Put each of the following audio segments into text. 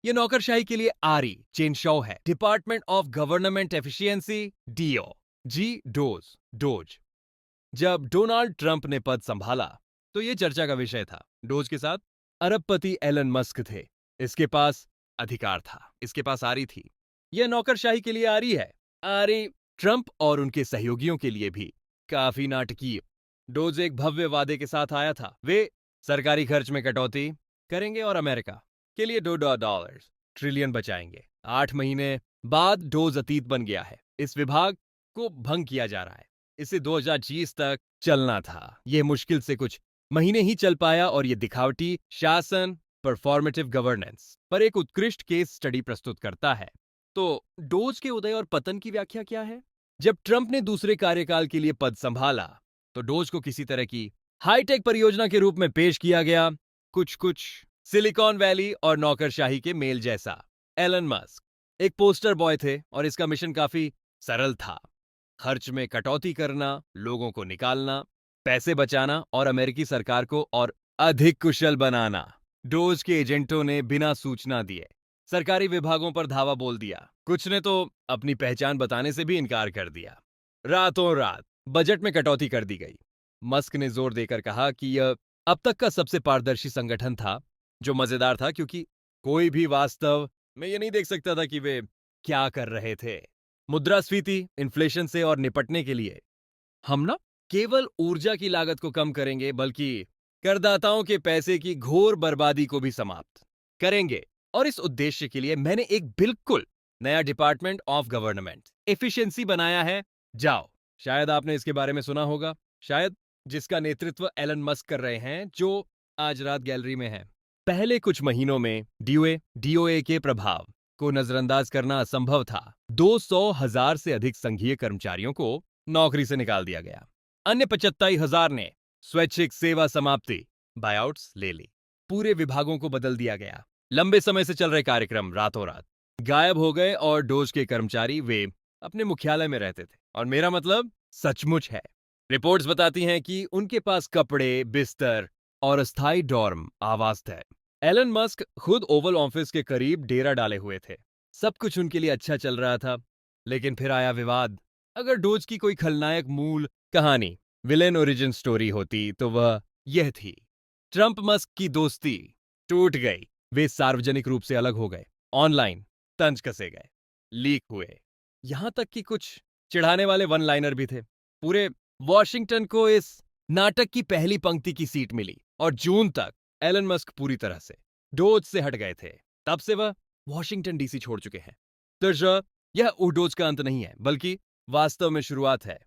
ये नौकरशाही के लिए आरी चेनशॉ है। Department of government efficiency, D O. G DOGE, DOGE. जब डोनाल्ड ट्रंप ने पद संभाला तो यह चर्चा का विषय था। डोज के साथ अरबपति एलन मस्क थे। इसके पास अधिकार था, इसके पास आरी थी। यह नौकरशाही के लिए आरी है। आरी ट्रंप और उनके सहयोगियों के लिए भी काफी नाटकीय। डोज एक भव्य वादे के साथ आया था। वे सरकारी खर्च में कटौती करेंगे और अमेरिका के लिए $2 ट्रिलियन बचाएंगे। 8 महीने बाद डोज अतीत बन गया है। इस विभाग को भंग किया जा रहा है। इसे 2020 तक चलना था। यह मुश्किल से कुछ महीने ही चल पाया और यह दिखावटी शासन, परफॉर्मेटिव गवर्नेंस पर एक उत्कृष्ट केस स्टडी प्रस्तुत करता है। तो डोज के उदय और पतन की व्याख्या क्या है? जब ट्रंप ने दूसरे कार्यकाल के लिए पद संभाला तो डोज को किसी तरह की हाईटेक परियोजना के रूप में पेश किया गया। कुछ सिलिकॉन वैली और नौकरशाही के मेल जैसा। एलन मस्क एक पोस्टर बॉय थे और इसका मिशन काफी सरल था। खर्च में कटौती करना, लोगों को निकालना, पैसे बचाना और अमेरिकी सरकार को और अधिक कुशल बनाना। डोज के एजेंटों ने बिना सूचना दिए सरकारी विभागों पर धावा बोल दिया। कुछ ने तो अपनी पहचान बताने से भी इनकार कर दिया। रातों रात बजट में कटौती कर दी गई। मस्क ने जोर देकर कहा कि यह अब तक का सबसे पारदर्शी संगठन था, जो मजेदार था क्योंकि कोई भी वास्तव में यह नहीं देख सकता था कि वे क्या कर रहे थे। मुद्रास्फीति, इन्फ्लेशन से और निपटने के लिए हम ना केवल ऊर्जा की लागत को कम करेंगे, बल्कि करदाताओं के पैसे की घोर बर्बादी को भी समाप्त करेंगे। और इस उद्देश्य के लिए मैंने एक बिल्कुल नया डिपार्टमेंट ऑफ गवर्नमेंट एफिशिएंसी बनाया है। जाओ, शायद आपने इसके बारे में सुना होगा, शायद, जिसका नेतृत्व एलन मस्क कर रहे हैं, जो आज रात गैलरी में है। पहले कुछ महीनों में डीओए के प्रभाव को नजरअंदाज करना असंभव था। 200,000 से अधिक संघीय कर्मचारियों को नौकरी से निकाल दिया गया। अन्य 75,000 ने स्वैच्छिक सेवा समाप्ति बायआउट्स ले ली। पूरे विभागों को बदल दिया गया। लंबे समय से चल रहे कार्यक्रम रातों रात गायब हो गए और डोज के कर्मचारी वे अपने मुख्यालय में रहते थे। और मेरा मतलब सचमुच है। रिपोर्ट्स बताती हैं कि उनके पास कपड़े, बिस्तर और अस्थायी डॉर्म आवास थे। एलन मस्क खुद ओवल ऑफिस के करीब डेरा डाले हुए थे। सब कुछ उनके लिए अच्छा चल रहा था, लेकिन फिर आया विवाद। अगर डोज की कोई खलनायक मूल कहानी, विलेन ओरिजिन स्टोरी होती तो वह यह थी। ट्रंप मस्क की दोस्ती टूट गई। वे सार्वजनिक रूप से अलग हो गए। ऑनलाइन तंज कसे गए, लीक हुए। यहां तक कि कुछ चिढ़ाने वाले वन लाइनर भी थे। पूरे वॉशिंगटन को इस नाटक की पहली पंक्ति की सीट मिली और जून तक एलन मस्क पूरी तरह से डोज से हट गए थे। तब से वह वॉशिंगटन डीसी छोड़ चुके हैं। तो यह डोज का अंत नहीं है, बल्कि वास्तव में शुरुआत है।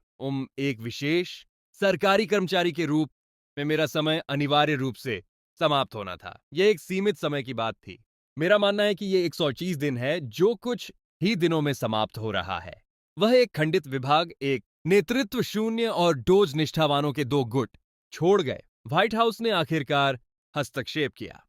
एक विशेष सरकारी कर्मचारी के रूप में मेरा समय अनिवार्य रूप से समाप्त होना था। यह एक सीमित समय की बात थी। मेरा मानना है कि यह 120 दिन है, जो कुछ ही दिनों में समाप्त हो रहा है। वह एक खंडित विभाग, एक नेतृत्व शून्य और डोज निष्ठावानों के दो गुट छोड़ गए। व्हाइट हाउस ने आखिरकार हस्तक्षेप किया।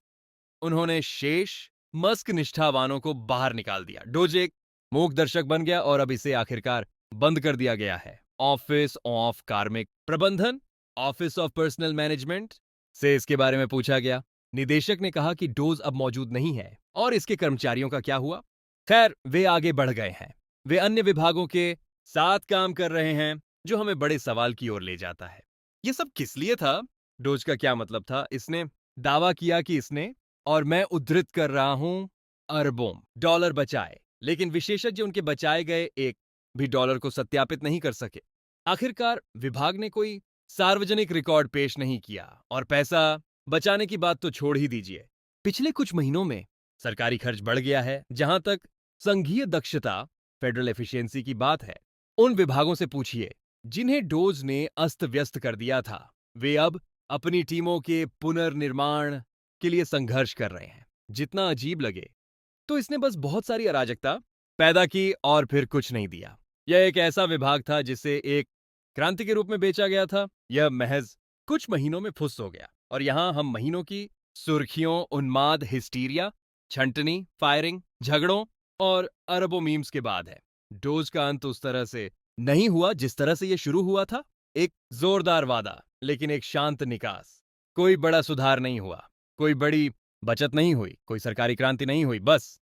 उन्होंने शेष मस्क निष्ठावानों को बाहर निकाल दिया। डोज एक मूक दर्शक बन गया और अब इसे आखिरकार बंद कर दिया गया है। ऑफिस ऑफ कार्मिक प्रबंधन, ऑफिस ऑफ पर्सनल मैनेजमेंट से इसके बारे में पूछा गया। निदेशक ने कहा कि डोज अब मौजूद नहीं है और इसके कर्मचारियों का क्या हुआ। खैर, वे आगे बढ़ गए हैं। वे अन्य विभागों के साथ काम कर रहे हैं, जो हमें बड़े सवाल की ओर ले जाता है। यह सब किस लिए था? डोज का क्या मतलब था? इसने दावा किया कि इसने, और मैं उद्धृत कर रहा हूं, अरबों डॉलर बचाए, लेकिन विशेषज्ञ उनके बचाए गए एक भी डॉलर को सत्यापित नहीं कर सके। आखिरकार विभाग ने कोई सार्वजनिक रिकॉर्ड पेश नहीं किया और पैसा बचाने की बात तो छोड़ ही दीजिए। पिछले कुछ महीनों में सरकारी खर्च बढ़ गया है। जहां तक संघीय दक्षता, फेडरल एफिशिएंसी की बात है, उन विभागों से पूछिए जिन्हें डोज ने अस्त व्यस्त कर दिया था। वे अब अपनी टीमों के पुनर्निर्माण के लिए संघर्ष कर रहे हैं। जितना अजीब लगे, तो इसने बस बहुत सारी अराजकता पैदा की और फिर कुछ नहीं दिया। यह एक ऐसा विभाग था जिसे एक क्रांति के रूप में बेचा गया था। यह महज कुछ महीनों में फुस हो गया और यहां हम महीनों की सुर्खियों, उन्माद, हिस्टीरिया, छंटनी, फायरिंग, झगड़ों और अरबों मीम्स के बाद है। डोज का अंत उस तरह से नहीं हुआ जिस तरह से यह शुरू हुआ था। एक जोरदार वादा, लेकिन एक शांत निकास। कोई बड़ा सुधार नहीं हुआ, कोई बड़ी बचत नहीं हुई, कोई सरकारी क्रांति नहीं हुई। बस